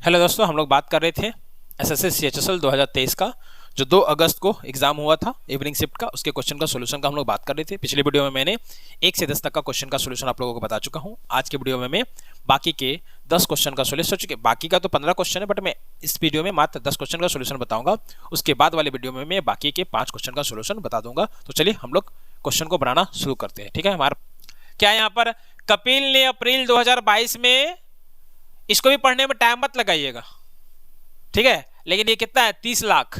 Hello दोस्तों, हम लोग बात कर रहे थे एसएससी सीएचएसएल 2023 का जो 2 अगस्त को एग्जाम हुआ था इवनिंग शिफ्ट का, उसके क्वेश्चन का सोल्यूशन का हम लोग बात कर रहे थे। पिछले वीडियो में मैंने 1 से 10 तक का क्वेश्चन का सोल्यूशन आप लोगों को बता चुका हूं। आज के वीडियो में मैं बाकी के 10 क्वेश्चन का सोल्यूशन चुके, बाकी का तो 15 क्वेश्चन है, बट मैं इस वीडियो में मात्र 10 क्वेश्चन का सोल्यूशन बताऊंगा। उसके बाद वाले वीडियो में मैं बाकी के 5 क्वेश्चन का सोल्यूशन बता दूंगा। तो चलिए हम लोग क्वेश्चन को बनाना शुरू करते हैं। ठीक है, हमारा क्या यहाँ पर कपिल ने अप्रैल 2022 में, इसको भी पढ़ने में टाइम मत लगाइएगा, ठीक है, लेकिन ये कितना है, 30 लाख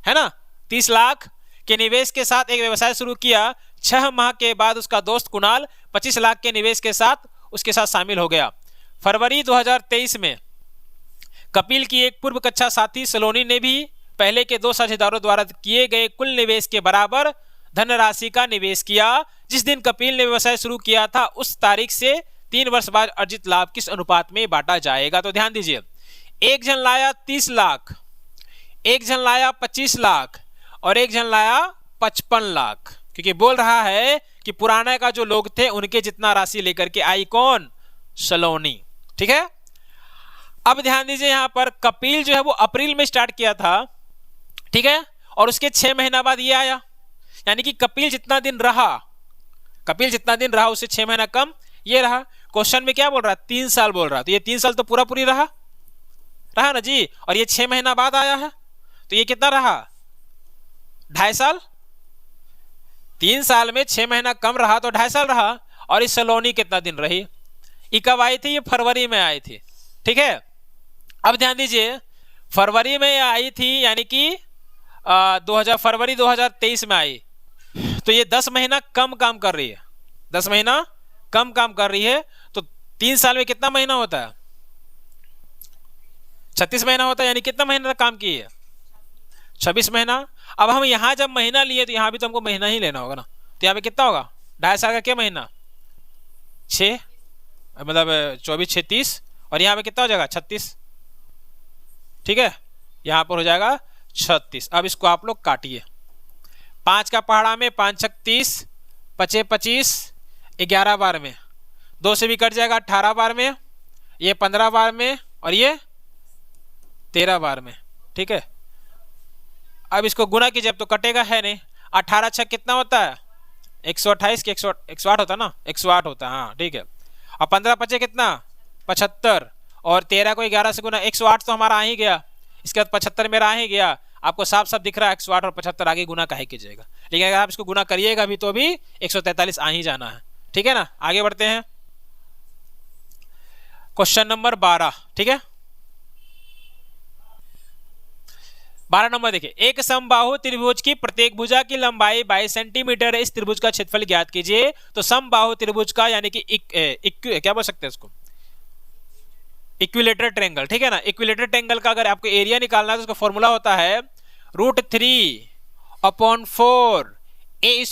है ना। 30 लाख के निवेश के साथ एक व्यवसाय शुरू किया। 6 माह के बाद उसका दोस्त कुणाल 25 लाख के निवेश के साथ उसके साथ शामिल हो गया। फरवरी 2023 में कपिल की एक पूर्व कक्षा साथी सलोनी ने भी पहले के 2 साझेदारों द्वारा किए गए कुल निवेश के बराबर धनराशि का निवेश किया। जिस दिन कपिल ने व्यवसाय शुरू किया था उस तारीख से 3 वर्ष बाद अर्जित लाभ किस अनुपात में बांटा जाएगा। तो ध्यान दीजिए, एक जन लाया 30 लाख, एक जन लाया 25 लाख और एक जन लाया 55 लाख, क्योंकि बोल रहा है कि पुराने का जो लोग थे उनके जितना राशि लेकर के आई कौन, सलोनी। ठीक है, अब ध्यान दीजिए, यहां पर कपिल जो है वो अप्रैल में स्टार्ट किया था, ठीक है, और उसके 6 महीना बाद ये आया, यानी कि कपिल जितना दिन रहा उससे 6 महीना कम ये रहा। क्वेश्चन में क्या बोल रहा है, 3 साल बोल रहा, तो ये 3 साल तो पूरा पूरी रहा ना जी, और ये 6 महीना बाद आया है, तो ये कितना रहा, 2.5 साल। 3 साल में 6 महीना कम रहा तो 2.5 साल रहा। और इस सलोनी कितना दिन रही, ये कब आई थी, ये फरवरी में आई थी। ठीक है, अब ध्यान दीजिए, फरवरी में आई थी, यानी कि फरवरी 2023 में आई, तो ये 10 महीना कम काम कर रही है, 10 महीना कम काम कर रही है। तो 3 साल में कितना महीना होता है, 36 महीना होता है, यानी कितना महीना तक काम की है, 26 महीना। अब हम यहां जब महीना लिए तो यहां भी तो हमको महीना ही लेना होगा ना, तो यहां पे कितना होगा, 2.5 साल का क्या महीना, 6, मतलब 24 6 30, और यहां पे कितना हो जाएगा, 36। ठीक है, यहां पर हो जाएगा 36। अब इसको आप लोग काटिए, 5 का पहाड़ा में 5 छक 30, 5 25, 11 बार में, 2 से भी कट जाएगा 18 बार में, ये 15 बार में, और ये 13 बार में। ठीक है, अब इसको गुना कीजिए, अब तो कटेगा है नहीं। 18 छक कितना होता है, 128 के 108 होता ना, 108 होता है, हाँ ठीक है। और 15 पचे कितना, 75, और 13 को 11 से गुना, 108 तो हमारा आ ही गया, इसके बाद 75 मेरा आ ही गया। आपको साफ साफ दिख रहा है 108 और 75 आगे गुना काहे कीजिएगा, लेकिन अगर आप इसको गुना करिएगा भी तो भी 143 आ ही जाना है। ठीक है ना, आगे बढ़ते हैं, क्वेश्चन नंबर 12। ठीक है, 12 नंबर देखिए, एक समबाहु त्रिभुज की प्रत्येक भुजा की लंबाई 22 सेंटीमीटर है, इस त्रिभुज का क्षेत्रफल ज्ञात कीजिए। तो समबाहु त्रिभुज का यानी कि क्या बोल सकते हैं इसको, इक्विलेटरल ट्रायंगल। ठीक है ना, इक्विलेटरल ट्रायंगल का अगर आपको एरिया निकालना है तो उसका फॉर्मूला होता है √3/4 ए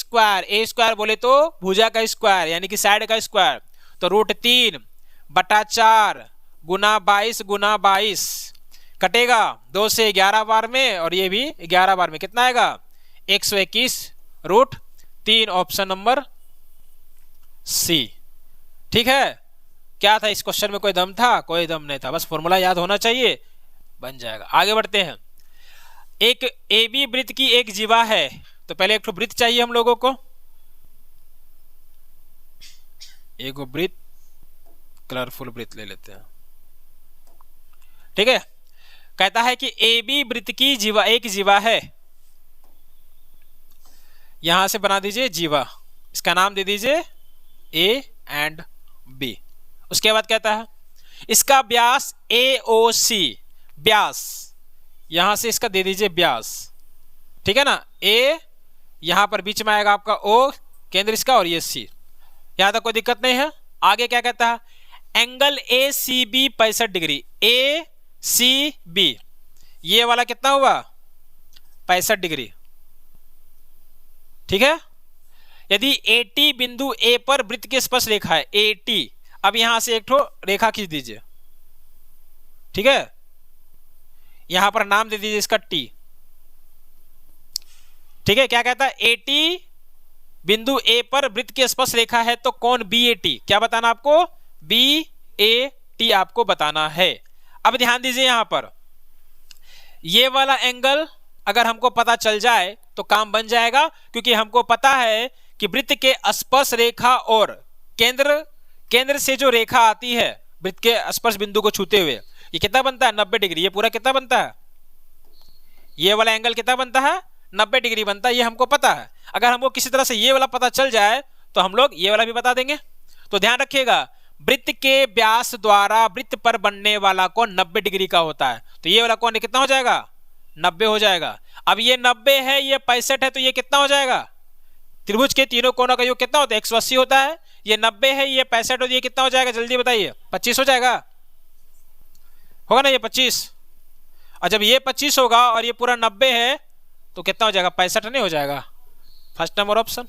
स्क्वायर बोले तो भुजा का स्क्वायर यानी कि साइड का स्क्वायर, तो √3/4 गुना 22 गुना 22 कटेगा 2 से 11 बार में, और ये भी 11 बार में, कितना आएगा 121/3। Option number C. ठीक है, क्या था इस क्वेश्चन में, कोई दम था, कोई दम नहीं था, बस फॉर्मूला याद होना चाहिए, बन जाएगा। आगे बढ़ते हैं, एक AB वृत्त की एक जीवा है, तो पहले एक वृत्त चाहिए हम लोगों को, एक वृत्त, कलरफुल वृत्त ले लेते हैं। ठीक है, कहता है कि AB वृत्त की जीवा एक जीवा है, यहां से बना दीजिए जीवा, इसका नाम दे दीजिए A एंड B। उसके बाद कहता है इसका व्यास AOC, व्यास यहां से इसका दे दीजिए व्यास। ठीक है ना, A यहां पर बीच में आएगा आपका O, केंद्र इसका, और ये C, यहां तक कोई दिक्कत नहीं है। आगे क्या कहता है, एंगल ACB 65 डिग्री, ACB ये वाला कितना हुआ, 65 डिग्री। ठीक है, यदि AT बिंदु A पर वृत्त की स्पर्श रेखा है, AT, अब यहां से एक ठो रेखा खींच दीजिए। ठीक है, यहां पर नाम दे दीजिए इसका T। ठीक है, क्या कहता है, AT बिंदु A पर वृत्त की स्पर्श रेखा है, तो कौन BAT, क्या बताना आपको, BAT आपको बताना है। अब ध्यान दीजिए यहां पर ये वाला एंगल अगर हमको पता चल जाए तो काम बन जाएगा, क्योंकि हमको पता है कि वृत्त के स्पर्श रेखा और केंद्र से जो रेखा आती है वृत्त के स्पर्श बिंदु को छूते हुए, ये कितना बनता है 90 डिग्री। ये पूरा कितना बनता है, ये वाला एंगल कितना बनता है 90 डिग्री बनता है, ये हमको पता है। अगर हमको किसी तरह से ये वाला पता चल जाए तो हम लोग ये वाला भी बता देंगे। तो ध्यान रखिएगा, वृत्त के व्यास द्वारा वृत्त पर बनने वाला कोण 90 डिग्री का होता है। तो ये वाला कोण कितना हो जाएगा 90 हो जाएगा। अब ये 90 है, ये 65 है, तो ये कितना हो जाएगा, त्रिभुज के तीनों कोणों का योग कितना होता है 180 होता है। ये 90 है, ये 65 हो, ये कितना हो जाएगा जल्दी बताइए 25 हो जाएगा, होगा ना ये 25। और जब ये 25 होगा और ये पूरा 90 है तो कितना हो जाएगा 65 नहीं हो जाएगा। फर्स्ट नंबर ऑप्शन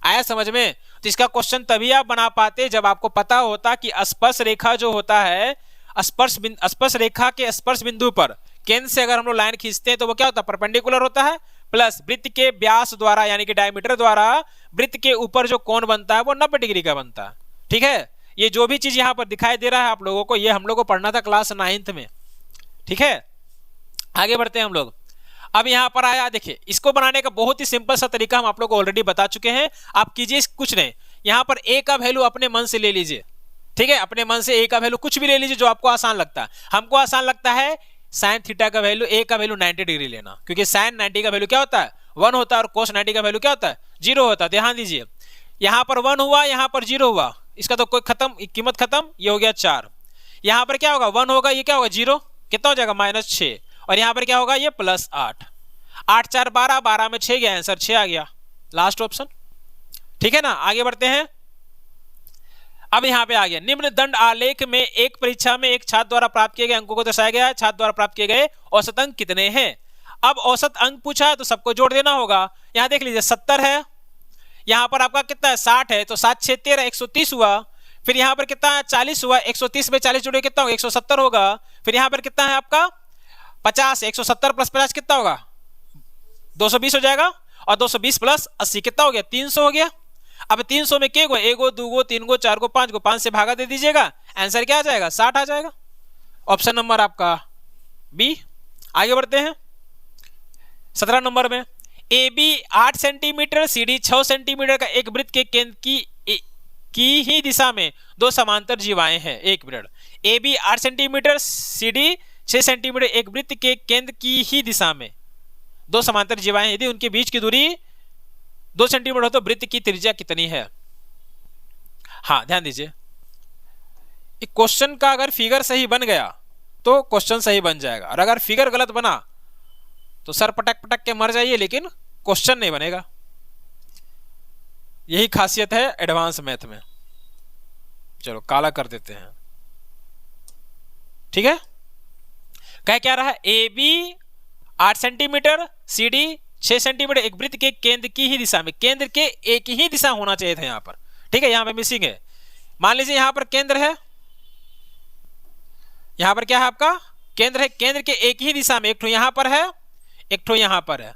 आया समझ में। तो इसका क्वेश्चन तभी आप बना पाते जब आपको पता होता कि स्पर्श रेखा जो होता है, स्पर्श रेखा के स्पर्श बिंदु पर केंद्र से अगर हम लोग लाइन खींचते हैं तो वो क्या होता है परपेंडिकुलर होता है, प्लस वृत्त के व्यास द्वारा यानी कि डायमीटर द्वारा वृत्त के ऊपर जो कोण बनता है वो 90 डिग्री का बनता है। ठीक है, ये जो भी चीज यहाँ पर दिखाई दे रहा है आप लोगों को, ये हम लोग को पढ़ना था क्लास 9th में। ठीक है, आगे बढ़ते हैं हम लोग। अब यहाँ पर आया, देखिए इसको बनाने का बहुत ही सिंपल सा तरीका हम आप लोग को ऑलरेडी बता चुके हैं। आप कीजिए कुछ नहीं, यहाँ पर ए का वैल्यू अपने मन से ले लीजिए। ठीक है, अपने मन से ए का वैल्यू कुछ भी ले लीजिए जो आपको आसान लगता है। हमको आसान लगता है साइन थीटा का वैल्यू, ए का वैल्यू 90 डिग्री लेना, क्योंकि साइन 90 का वैल्यू क्या होता है 1 होता है और कोस 90 का वैल्यू क्या होता है 0 होता है। ध्यान दीजिए, यहाँ पर 1 हुआ, यहाँ पर 0 हुआ, इसका तो कोई खत्म, कीमत खत्म, ये हो गया 4। यहाँ पर क्या होगा 1 होगा, ये क्या होगा 0, कितना हो जाएगा -6, और यहाँ पर क्या होगा ये +8, 8 4 12, 12 में 6 गया, आंसर 6 आ गया, लास्ट ऑप्शन। ठीक है ना, आगे बढ़ते हैं। अब यहाँ पे आ गया, निम्न दंड आलेख में एक परीक्षा में एक छात्र द्वारा प्राप्त किए गए अंकों को दर्शाया गया है। छात्र द्वारा प्राप्त किए गए औसत अंक कितने हैं। अब औसत अंक पूछा है तो सबको जोड़ देना होगा। यहाँ देख लीजिए 70 है, यहाँ पर आपका कितना है 60 है, तो 7 6 13 130 हुआ। फिर यहाँ पर कितना है 40 हुआ, 130 में 40 जोड़े कितना होगा 170 होगा। फिर यहाँ पर कितना है आपका 50, 170 + 50 कितना होगा 220 हो जाएगा, और 220 + 80 कितना हो गया 300 हो गया। अब 300 में के गो, 1 गो 2 गो 3 गो 4 गो 5 गो, 5 से भागा दे दीजिएगा, आंसर क्या आ जाएगा 60 आ जाएगा। ऑप्शन नंबर आपका बी। आगे बढ़ते हैं 17 नंबर में, A B 8 centimetre C D 6 centimetre का एक वृत्त के केंद्र की ही दिशा में दो समांतर जीवाएं हैं। एक मिनट, A B 8 centimetre C D 6 centimetre एक वृत्त के केंद्र की ही दिशा में दो समांतर जीवाएं, यदि उनके बीच की दूरी 2 सेंटीमीटर हो तो वृत्त की त्रिज्या कितनी है। हाँ ध्यान दीजिए, क्वेश्चन का अगर फिगर सही बन गया तो क्वेश्चन सही बन जाएगा, और अगर फिगर गलत बना तो सर पटक पटक के मर जाइए, लेकिन क्वेश्चन नहीं बनेगा। यही खासियत है एडवांस मैथ में। चलो काला कर देते हैं। ठीक है, कह क्या रहा है, A B 8 centimetre C D 6 centimetre एक वृत्त के केंद्र की ही दिशा में, केंद्र के एक ही दिशा होना चाहिए था यहाँ पर। ठीक है, यहाँ पे मिसिंग है। मान लीजिए यहाँ पर केंद्र है, यहाँ पर क्या है आपका केंद्र है, केंद्र के एक ही दिशा में, एक ठो यहाँ पर है एक ठो यहाँ पर है।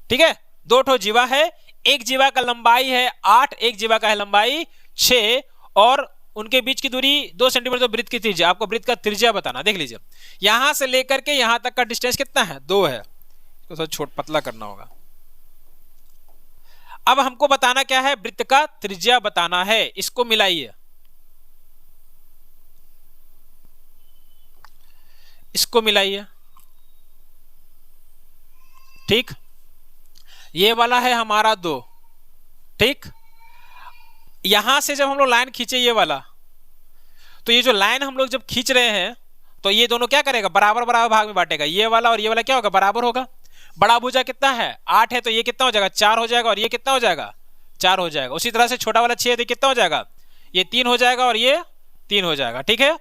ठीक है, 2 ठो जीवा है, एक जीवा का लंबाई है 8, एक जीवा का है लंबाई 6, और उनके बीच की दूरी 2 सेंटीमीटर। तो वृत्त की त्रिज्या, आपको वृत्त का त्रिज्या बताना। देख लीजिए यहां से लेकर के यहां तक का डिस्टेंस कितना है 2 है, तो थोड़ा छोटा पतला करना होगा। अब हमको बताना क्या है, वृत्त का त्रिज्या बताना है। इसको मिलाइए, इसको मिलाइए। ठीक, ये वाला है हमारा 2। ठीक, यहां से जब हम लोग लाइन खींचे ये वाला, तो ये जो लाइन हम लोग जब खींच रहे हैं तो ये दोनों क्या करेगा बराबर बराबर भाग में बांटेगा। ये वाला और ये वाला क्या होगा बराबर होगा। बड़ा भुजा कितना है 8 है, तो ये कितना हो जाएगा 4 हो जाएगा, और ये कितना हो जाएगा 4 हो जाएगा। उसी तरह से छोटा वाला 6 है तो कितना हो जाएगा ये 3 हो जाएगा, और ये 3 हो जाएगा। ठीक है,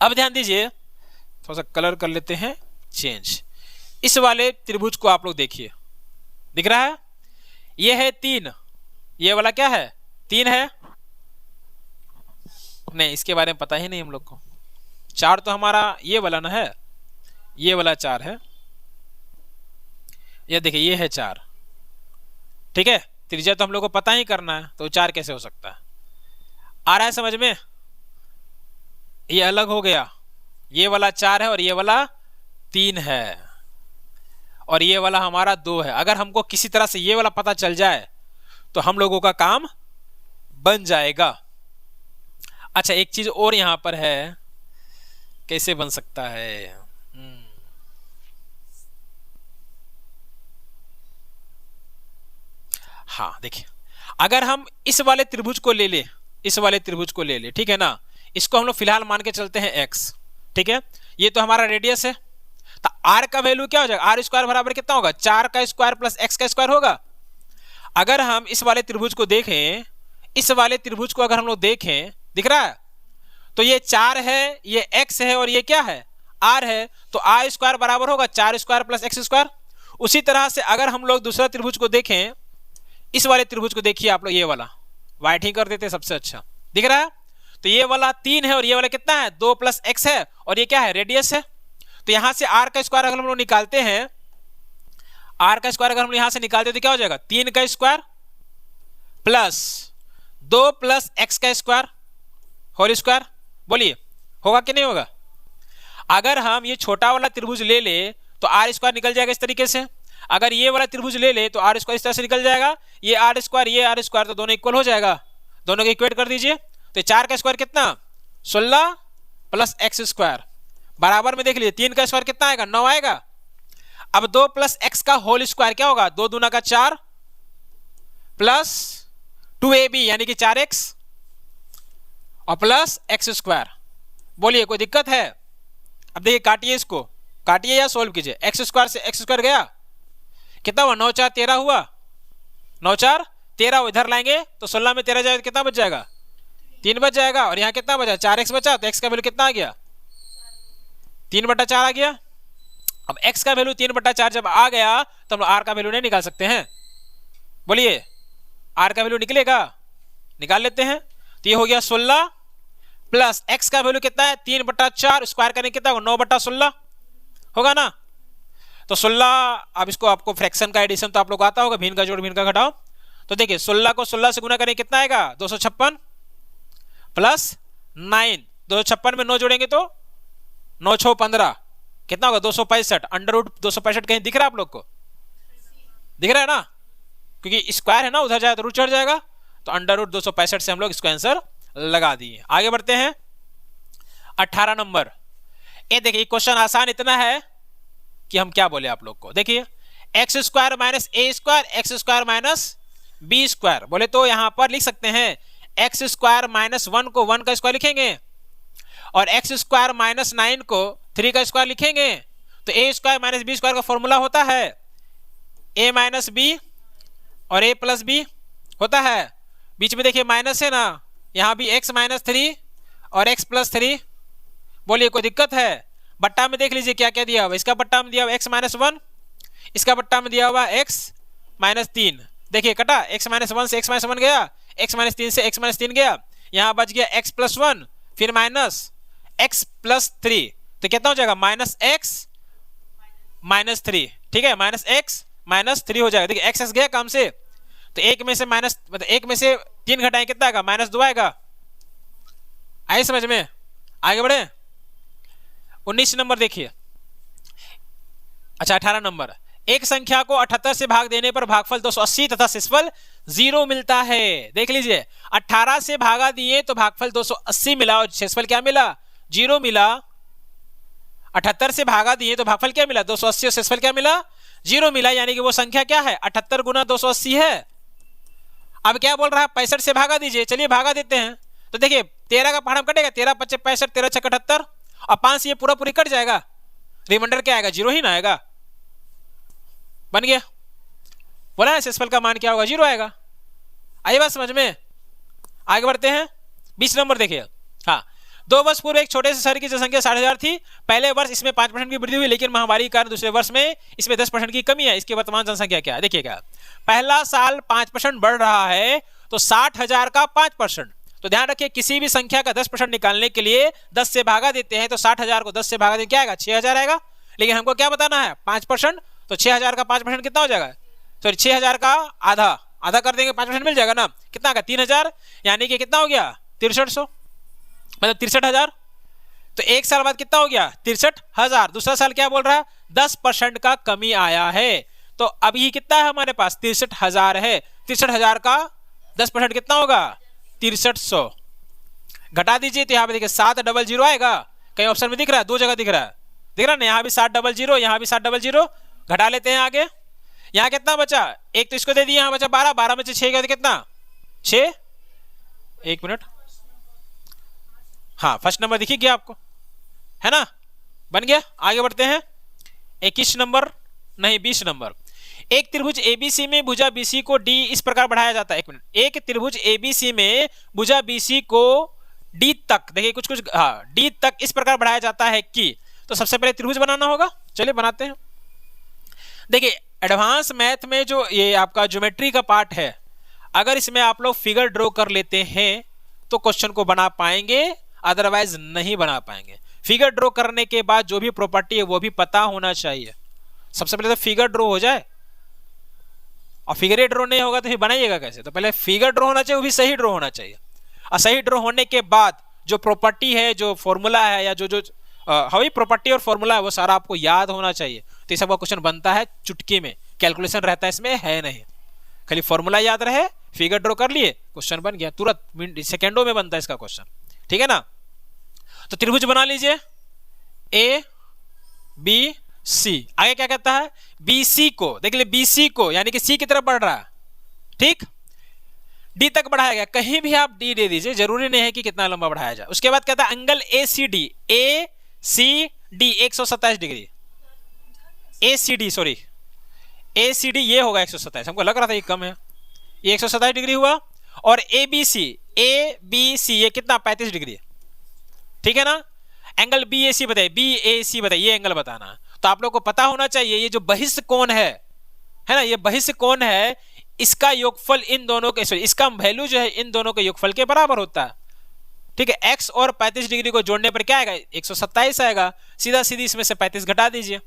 अब ध्यान दीजिए, थोड़ा सा कलर कर लेते हैं चेंज। इस वाले त्रिभुज को आप लोग देखिए, दिख रहा है ये है 3, ये वाला क्या है 3 है, नहीं इसके बारे में पता ही नहीं हम लोग को। 4 तो हमारा ये वाला ना है, ये वाला 4 है, ये देखिए ये है 4। ठीक है, त्रिज्या तो हम लोग को पता ही करना है, तो 4 कैसे हो सकता है। आ रहा है समझ में, ये अलग हो गया, ये वाला 4 है और ये वाला 3 है और ये वाला हमारा 2 है। अगर हमको किसी तरह से ये वाला पता चल जाए तो हम लोगों का काम बन जाएगा। अच्छा, एक चीज और यहां पर है, कैसे बन सकता है? हाँ देखिए, अगर हम इस वाले त्रिभुज को ले ले, इस वाले त्रिभुज को ले ले, ठीक है ना, इसको हम लोग फिलहाल मान के चलते हैं x, ठीक है, ये तो हमारा रेडियस है, तो r का वैल्यू क्या हो जाएगा? आर स्क्वायर बराबर कितना होगा? 4 का स्क्वायर प्लस x का स्क्वायर होगा। अगर हम इस वाले त्रिभुज को देखें, इस वाले त्रिभुज को अगर हम लोग देखें, दिख रहा है, तो ये 4 है, ये x है और ये क्या है? r है, तो r स्क्वायर बराबर होगा 4 स्क्वायर प्लस x स्क्वायर। उसी तरह से अगर हम लोग दूसरा त्रिभुज को देखें, इस वाले त्रिभुज को देखिए आप लोग, ये वाला वाइट ही कर देते सबसे अच्छा, दिख रहा है, तो ये वाला 3 है और ये वाला कितना है? 2 प्लस x है और ये क्या है? रेडियस है। तो यहां से r का स्क्वायर अगर हम लोग निकालते हैं, r का स्क्वायर अगर हम यहां से निकालते हैं तो क्या हो जाएगा? 3 का स्क्वायर प्लस 2 प्लस x का स्क्वायर होल स्क्वायर। बोलिए होगा कि नहीं होगा? अगर हम ये छोटा वाला त्रिभुज ले ले तो r स्क्वायर निकल जाएगा इस तरीके से, अगर ये वाला त्रिभुज ले ले तो r स्क्वायर इस तरह से निकल जाएगा, ये r स्क्वायर ये r स्क्वायर, तो दोनों इक्वल हो जाएगा, दोनों को इक्वेट कर दीजिए। तो 4 का स्क्वायर कितना? 16 प्लस x स्क्वायर बराबर में देख लीजिए 3 का स्क्वायर कितना आएगा? 9 आएगा। अब 2 प्लस x का होल स्क्वायर क्या होगा? 2 दूना का 4 प्लस 2ab यानी कि 4x और प्लस x स्क्वायर। बोलिए कोई दिक्कत है? अब देखिए काटिए, इसको काटिए या सोल्व कीजिए। x स्क्वायर से x स्क्वायर गया, कितना हुआ? 9 4 13 हुआ, 9 4 13 इधर लाएंगे तो 16 में 13 जाएगा, कितना बच जाएगा? 3 बच जाएगा। और यहाँ कितना बचा? 4x बचा, तो x का वैल्यू कितना आ गया? 3/4 आ गया। अब x का वैल्यू 3/4 जब आ गया तो हम r का वैल्यू नहीं निकाल सकते हैं? बोलिए r का वैल्यू निकलेगा? निकाल लेते हैं। तो ये हो गया 16 प्लस x का वैल्यू कितना है? 3/4, स्क्वायर करने कितना होगा? 9/16 होगा ना। तो 16, अब इसको आपको फ्रैक्शन का एडिशन तो आप लोग आता होगा, भिन्न का जोड़ भिन्न का घटाओ। तो देखिए 16 को 16 से गुना करें कितना आएगा? 256 प्लस 9, 256 में 9 जोड़ेंगे तो 9 6 15, कितना होगा? 265। अंडर रूट 265 कहीं दिख रहा है आप लोग को? दिख रहा है ना, क्योंकि स्क्वायर है ना, उधर जाए तो रूट चढ़ जाएगा। तो अंडर रूट 265 से हम लोग इसको आंसर लगा दिए। आगे बढ़ते हैं 18 नंबर। ये देखिए क्वेश्चन आसान इतना है कि हम क्या बोले आप लोग को, देखिए x square minus a square, x square minus b square. बोले तो यहां पर लिख सकते हैं एक्स स्क्वायर माइनस 1 को 1 का स्क्वायर लिखेंगे और एक्स स्क्वायर माइनस 9 को 3 का स्क्वायर लिखेंगे। तो ए स्क्वायर माइनस बी स्क्वायर का फॉर्मूला होता है ए माइनस बी और ए प्लस बी होता है। बीच में देखिए माइनस है ना, यहां भी x माइनस 3 और x प्लस 3। बोलिए कोई दिक्कत है? बट्टा में देख लीजिए क्या क्या दिया हुआ। इसका बट्टा में दिया हुआ x माइनस 1, इसका बट्टा में दिया हुआ x माइनस 3। देखिए कटा, x माइनस 1 से x माइनस 1 गया, x माइनस 3 से x माइनस 3 गया, यहाँ बच गया x प्लस 1 फिर माइनस x प्लस 3, तो कितना हो जाएगा? माइनस x माइनस 3, ठीक है, माइनस x माइनस 3 हो जाएगा। देखिए x गया काम से, तो एक में से माइनस मतलब एक में से 3 घटाएं कितना आएगा? माइनस 2 आएगा। आइए समझ में? आगे बढ़े 19 नंबर देखिए। अच्छा 18 नंबर। एक संख्या को 78 से भाग देने पर भागफल 280 तथा शेषफल 0 मिलता है। देख लीजिए 18 से भागा दिए तो भागफल 280 मिला और शेषफल क्या मिला? 0 मिला। 78 से भागा दिए तो भागफल क्या मिला? 280 और शेषफल क्या मिला? 0 मिला। यानी कि वो संख्या क्या है? 78 गुना 280 है। अब क्या बोल रहा है? 65 से भागा दीजिए। चलिए भागा देते हैं। तो देखिए 13 का पहाड़ कटेगा, 13 5 65, 13 6 78 और 5 से ये पूरा पूरी कट जाएगा। रिमाइंडर क्या आएगा? 0 ही ना आएगा। बन गया। बोला है शेषफल का मान क्या होगा? 0 आएगा। आइए बात समझ में? आगे बढ़ते हैं 20 नंबर देखिए। हाँ, 2 वर्ष पूर्व एक छोटे से शहर की जनसंख्या 60,000 थी। पहले वर्ष इसमें 5% की वृद्धि हुई, लेकिन महामारी के कारण दूसरे वर्ष में इसमें 10% की कमी है। इसकी वर्तमान जनसंख्या क्या है? देखिएगा, पहला साल 5% बढ़ रहा है तो 60,000 का 5%। तो ध्यान रखिए किसी भी संख्या का 10% निकालने के लिए 10 से भागा देते हैं तो 60,000 को 10 से भागा देते क्या आएगा? 6,000 आएगा। लेकिन हमको क्या बताना है? 5%, तो 6,000 का 5% कितना हो जाएगा? तो 6,000 का आधा आधा कर देंगे, 5% मिल जाएगा ना। कितना आएगा? 3,000, यानी कि कितना हो गया? 6300, मतलब 63,000। तो एक साल बाद कितना हो गया 63,000। दूसरा साल क्या बोल रहा है 10% का कमी आया है। तो अभी कितना है हमारे पास 63,000 है। 63,000 का 10% कितना होगा 6300। घटा दीजिए तो यहाँ पे देखिए 700 आएगा। कहीं ऑप्शन में दिख रहा है, दो जगह दिख रहा है, दिख रहा है ना, यहाँ भी 700, यहाँ भी 700। घटा लेते हैं आगे। यहाँ कितना बचा, एक तो इसको दे दिया, यहाँ बचा 12, 12 में से 6 गया तो कितना 6, एक मिनट, हाँ फर्स्ट नंबर दिखी गया आपको, है ना, बन गया। आगे बढ़ते हैं 21 नंबर, नहीं 20 नंबर। एक त्रिभुज एबीसी में भुजा बीसी को डी इस प्रकार बढ़ाया जाता है। एक मिनट, एक त्रिभुज एबीसी में भुजा बीसी को डी तक, देखिए कुछ कुछ, हाँ डी तक इस प्रकार बढ़ाया जाता है कि, तो सबसे पहले त्रिभुज बनाना होगा। चलिए बनाते हैं। देखिए एडवांस मैथ में जो ये आपका ज्योमेट्री का पार्ट है, अगर इसमें आप लोग फिगर ड्रॉ कर लेते हैं तो क्वेश्चन को बना पाएंगे, अदरवाइज नहीं बना पाएंगे। फिगर ड्रॉ करने के बाद जो भी प्रॉपर्टी है वो भी पता होना चाहिए। सबसे पहले तो फिगर ड्रॉ हो जाए, और फिगर ड्रॉ नहीं होगा तो फिर बनाइएगा कैसे। तो पहले फिगर ड्रॉ होना चाहिए, वो भी सही ड्रॉ होना चाहिए, और सही ड्रॉ होने के बाद जो प्रॉपर्टी है, जो फॉर्मूला है, या जो हवी प्रॉपर्टी और फॉर्मूला है, वो सारा आपको याद होना चाहिए। तो ये सब का क्वेश्चन बनता है चुटकी में, कैलकुलेशन रहता है इसमें, है नहीं। खाली फॉर्मूला याद रहे, फिगर ड्रॉ कर लिए, क्वेश्चन बन गया, तुरंत सेकेंडों में बनता है इसका क्वेश्चन, ठीक है ना। तो त्रिभुज बना लीजिए ए बी सी। आगे क्या कहता है, बीसी को, देख लीजिए बीसी को, यानी कि सी की तरफ बढ़ रहा है, ठीक, डी तक बढ़ाया गया। कहीं भी आप डी दे दीजिए, जरूरी नहीं है कि कितना लंबा बढ़ाया जाए। उसके बाद कहता है angle A C D, A C D 127 degree, A C D sorry, A C D ये होगा 127, हमको लग रहा था ये कम है, ये 127 डिग्री हुआ। और ए बी सी ये कितना 35 डिग्री, ठीक है ना। एंगल बी ए सी बताइए, बी ए सी बताइए, ये एंगल बताना है। तो आप लोग को पता होना चाहिए ये जो बहिष्ठ कोण है ना, ये बहिष्ठ कोण है, इसका योगफल इन दोनों के, इसका वैल्यू जो है इन दोनों के योगफल के बराबर होता है, ठीक है। x और 35 डिग्री को जोड़ने पर क्या आएगा 127 आएगा। सीधा सीधी इसमें से 35 घटा दीजिए।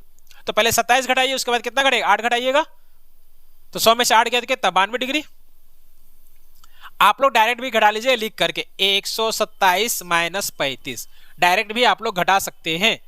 तो पहले 27 घटाइए, उसके बाद कितना घटेगा 8 घटाइएगा, तो 100 में से 8 गया तो कितना 92 डिग्री। आप लोग डायरेक्ट भी घटा लीजिए लिख करके, 127 माइनस 35 डायरेक्ट भी आप लोग घटा सकते हैं,